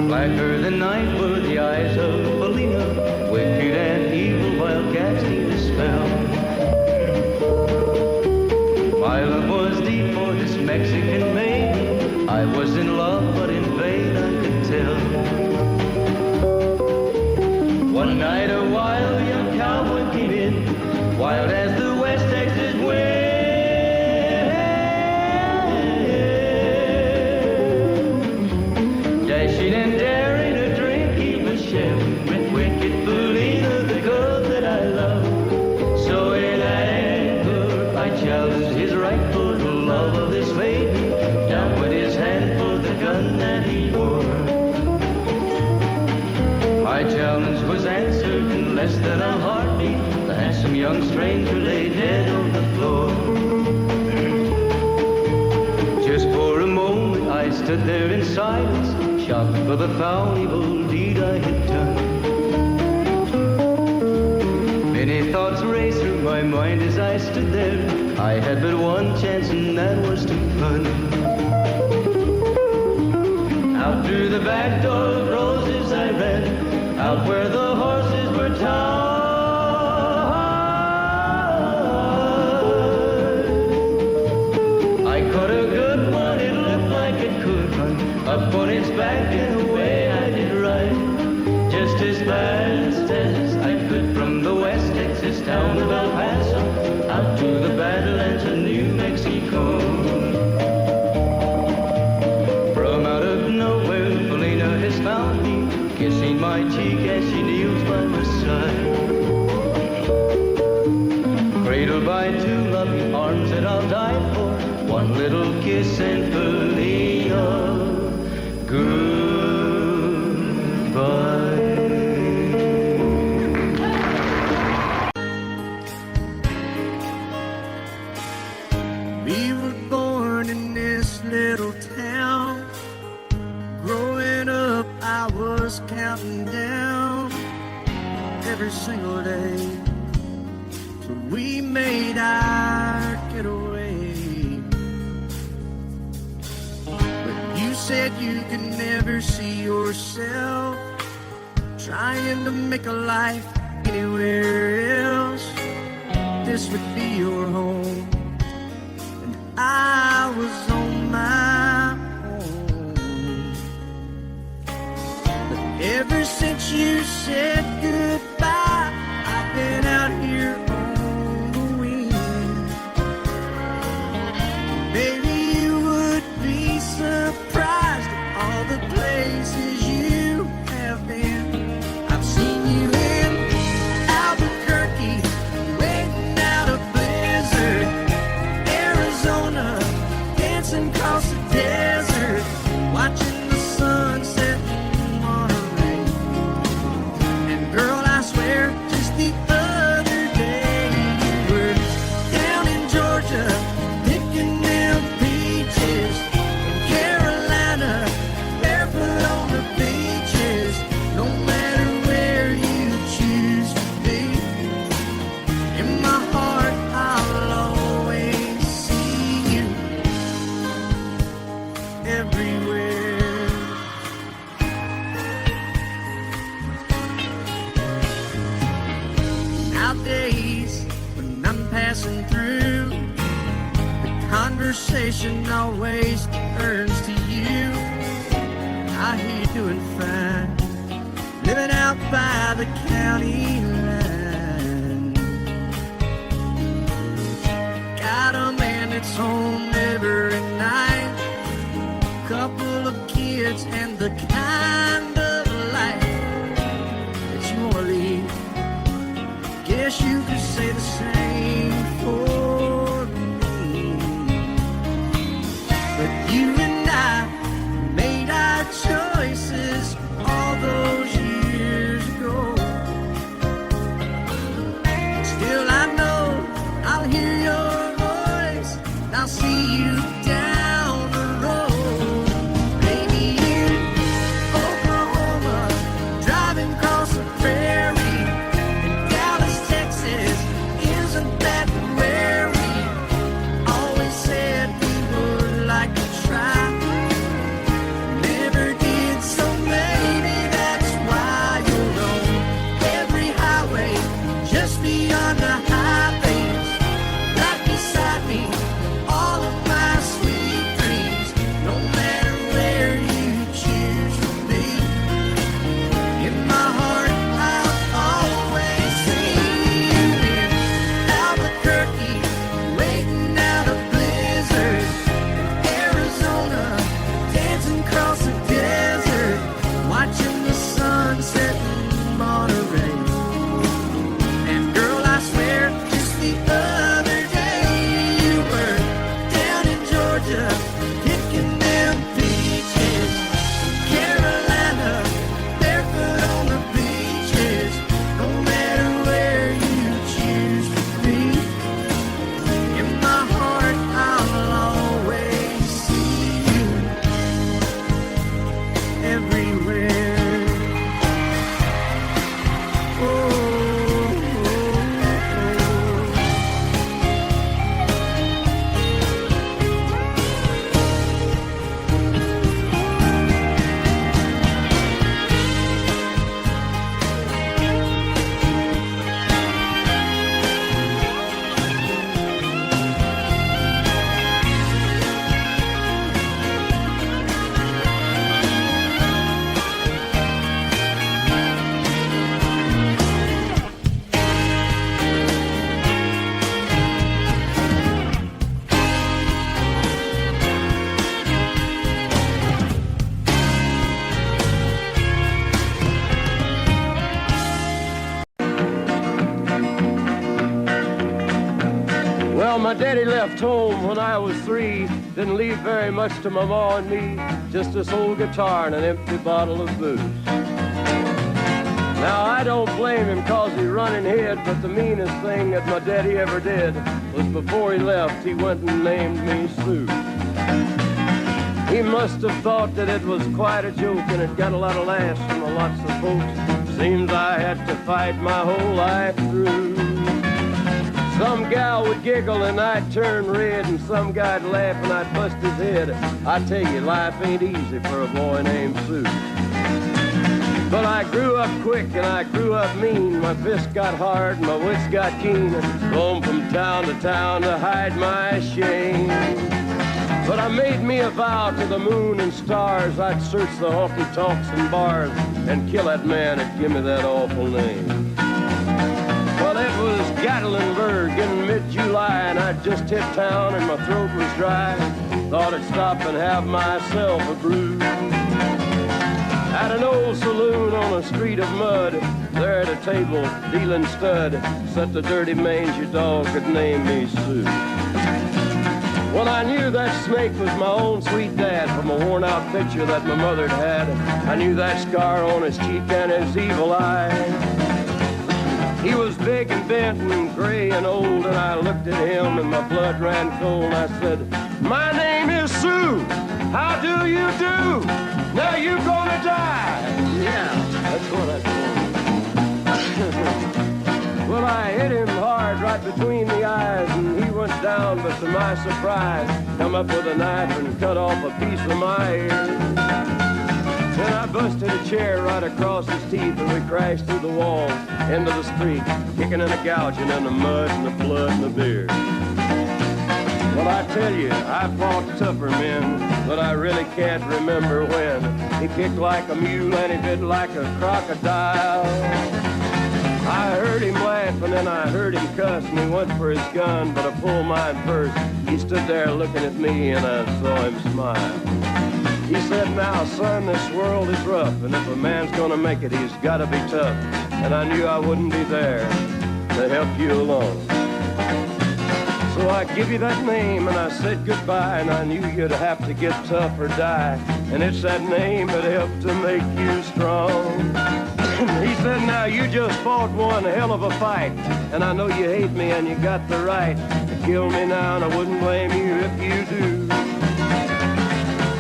Blacker than night were the eyes of Felina, wicked and evil while casting a spell. My love was deep for this Mexican maiden. I was in love, but in vain I could tell. One night a wild young cowboy came in, wild as the West Texas wind. Dashing and daring, a drink he was sharing with wicked Felina, the girl that I love. So in anger I challenged his right for the love of this maiden. Down went his hand for the gun that he wore. My challenge was answered in less than a heartbeat. The handsome young stranger lay dead on the floor. Just for a moment I stood there in silence, shocked by the foul evil deed I had done. Many thoughts raced through my mind as I stood there. I had but one chance and that was to run. Out through the back door of Roses I ran, out where the horses were tied. I caught a good one, it looked like it could run, up on its back and away I did ride, just as fast as I could from the West Texas town of El Paso, out to the Badlands of New Mexico. From out of nowhere, Felina has found me, kissing my cheek as she kneels by my side. Cradled by two loving arms that I'll die for, one little kiss and Felina, goodbye. We were born in this little town. Growing up, I was counting down every single day till we made our getaway. But you said you could never see yourself trying to make a life anywhere else. This would be your home, and I was on my own. But ever since you said goodbye, I've been out here on the wing. Maybe you would be surprised at all the places you have been. I've seen you in Albuquerque, waiting out a blizzard, Arizona, dancing across the desert, watching the sunset in Monterey. And girl, I swear, just the other day you were down in Georgia, picking them peaches. In Carolina, barefoot on the beaches. No matter where you choose to be, in my heart I'll always see you everywhere. Nowadays, when I'm passing through, the conversation always turns to you. I hear you doing fine, living out by the county line. Got a man that's home every night, couple of kids and the kind of life that you wanna lead. Guess you could say the same for me. But you and I made our choices all those years ago. Well, my daddy left home when I was 3. Didn't leave very much to my ma and me. Just this old guitar and an empty bottle of booze. Now, I don't blame him cause he running hid, but the meanest thing that my daddy ever did was before he left, he went and named me Sue. He must have thought that it was quite a joke, and it got a lot of laughs from lots of folks. Seems I had to fight my whole life through. Some gal would giggle and I'd turn red, and some guy'd laugh and I'd bust his head. I tell you, life ain't easy for a boy named Sue. But I grew up quick and I grew up mean. My fists got hard and my wits got keen. Roamed from town to hide my shame. But I made me a vow to the moon and stars. I'd search the honky-tonks and bars and kill that man that give me that awful name. Well, it was Gatlinburg in mid-July, and I'd just hit town and my throat was dry. Thought I'd stop and have myself a brew. At an old saloon on a street of mud, there at a table, dealing stud, sat the dirty mangy dog that named me Sue. Well, I knew that snake was my own sweet dad from a worn-out picture that my mother'd had. I knew that scar on his cheek and his evil eye. He was big and bent and gray and old, and I looked at him and my blood ran cold. I said, "My name is Sue. How do you do? Now you gonna die." Yeah, that's what I told him. Well, I hit him hard right between the eyes, and he went down, but to my surprise, come up with a knife and cut off a piece of my ear. Then I busted a chair right across his teeth, and we crashed through the wall into the street, kicking and a gouging in the mud and the blood and the beer. Well, I tell you, I fought tougher men, but I really can't remember when. He kicked like a mule and he bit like a crocodile. I heard him laugh and then I heard him cuss, and he went for his gun, but I pulled mine first. He stood there looking at me and I saw him smile. He said, "Now, son, this world is rough, and if a man's gonna make it, he's gotta be tough." And I knew I wouldn't be there to help you along. So I give you that name and I said goodbye, and I knew you'd have to get tough or die. And it's that name that helped to make you strong. He said, "Now you just fought one hell of a fight, and I know you hate me and you got the right to kill me now, and I wouldn't blame you if you do.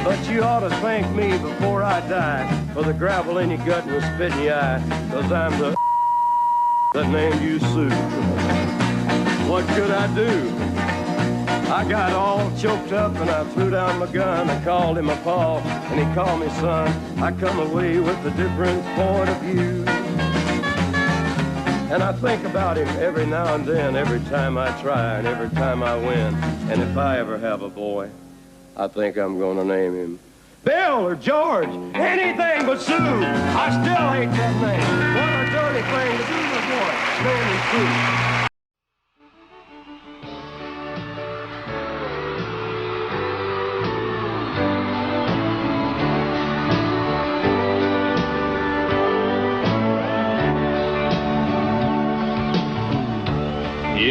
But you ought to thank me before I die for the gravel in your gut and the spit in your eye, 'cause I'm the that named you Sue." What could I do? I got all choked up and I threw down my gun. I called him a paw and he called me son. I come away with a different point of view. And I think about him every now and then, every time I try and every time I win. And if I ever have a boy, I think I'm gonna name him Bill or George, anything but Sue. I still hate that name. What a dirty thing to do to a boy. Name him Sue.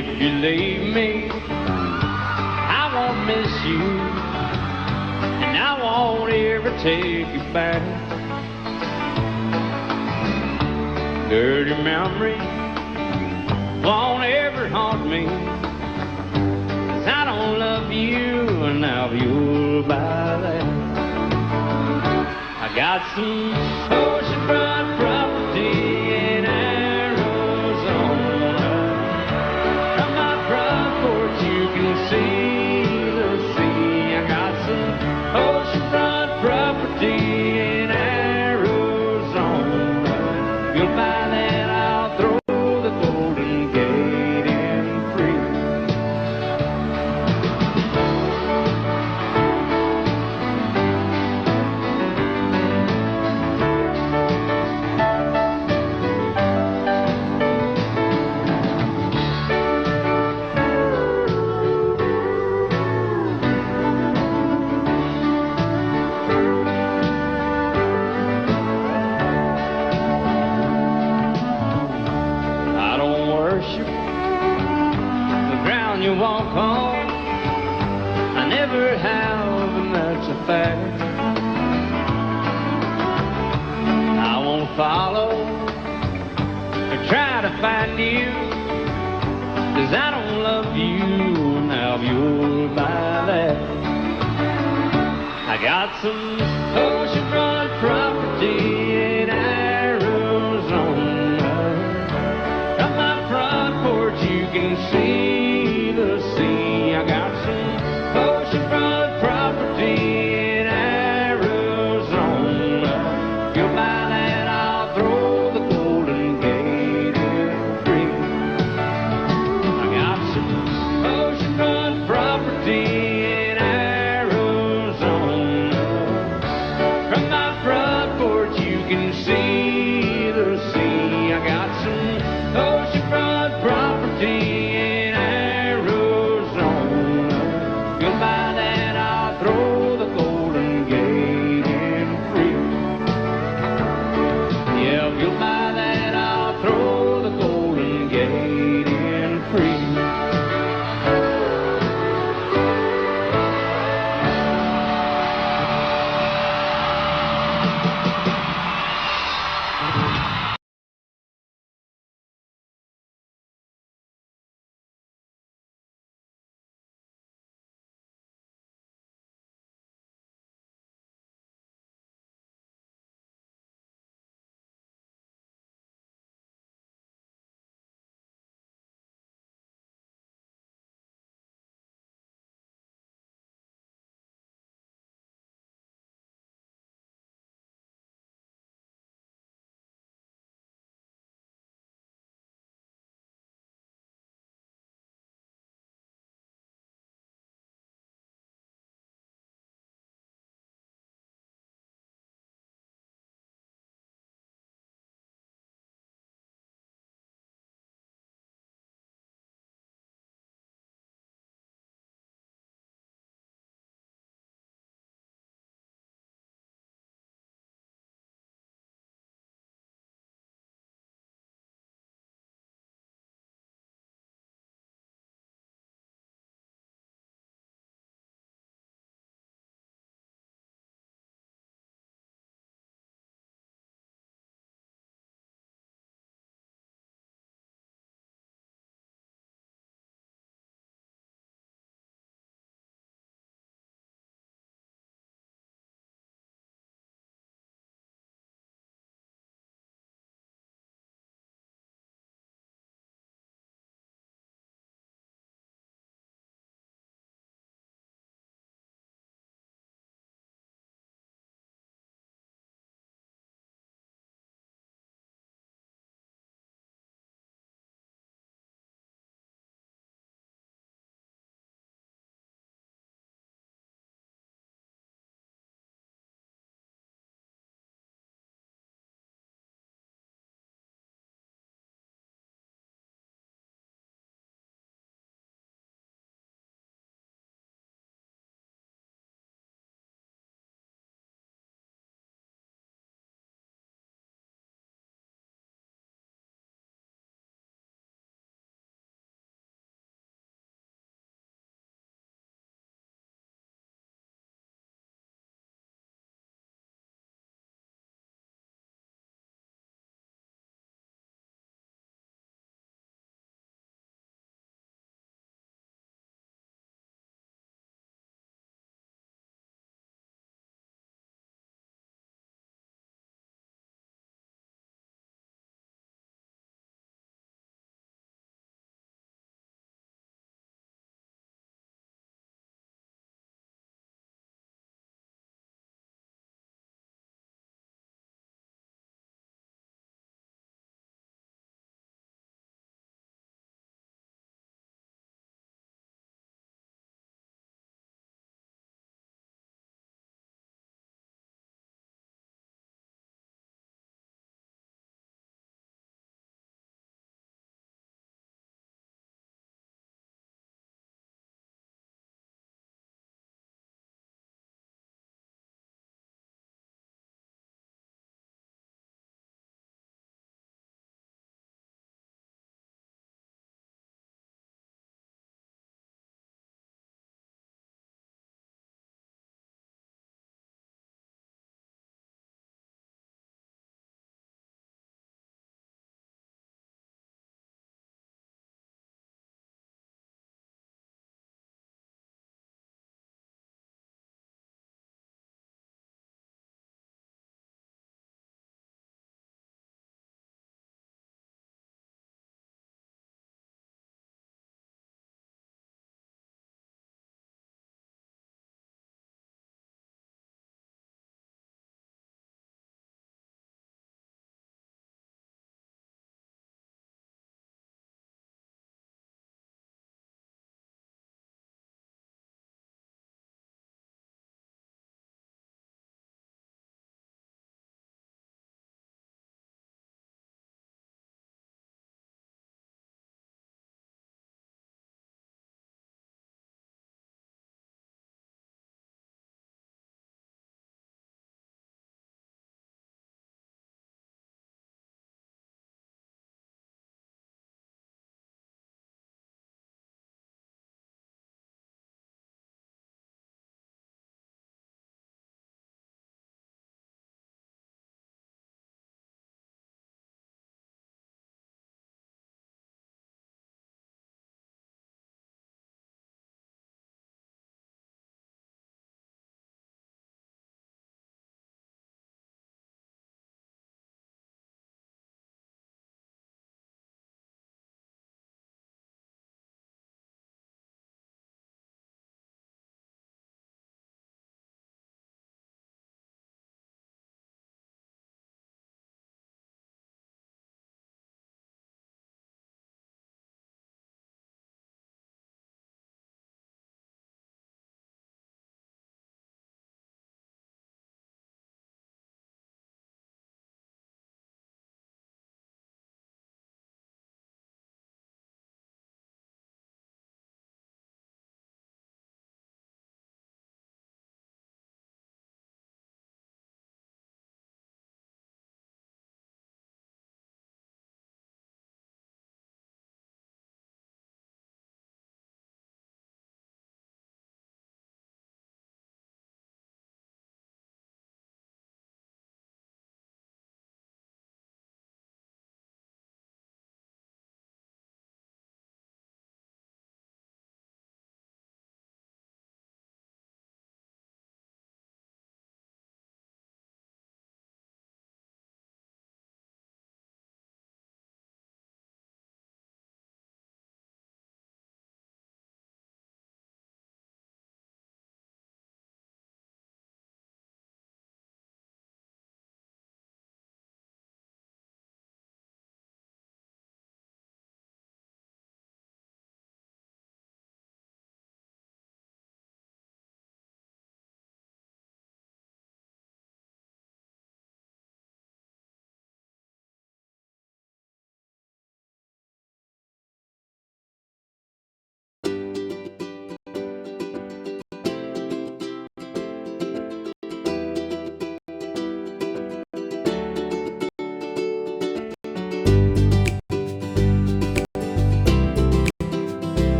If you leave me, I won't miss you, and I won't ever take you back. Dirty memories won't ever haunt me, 'cause I don't love you, and now you'll buy that. I got some oceanfront property in Arizona. From my front porch you can see the sea. I got some oceanfront property in Arizona. If you'll buy that, I'll throw the Golden Gate in free. I don't worship the ground you walk on. of your ballet. I got some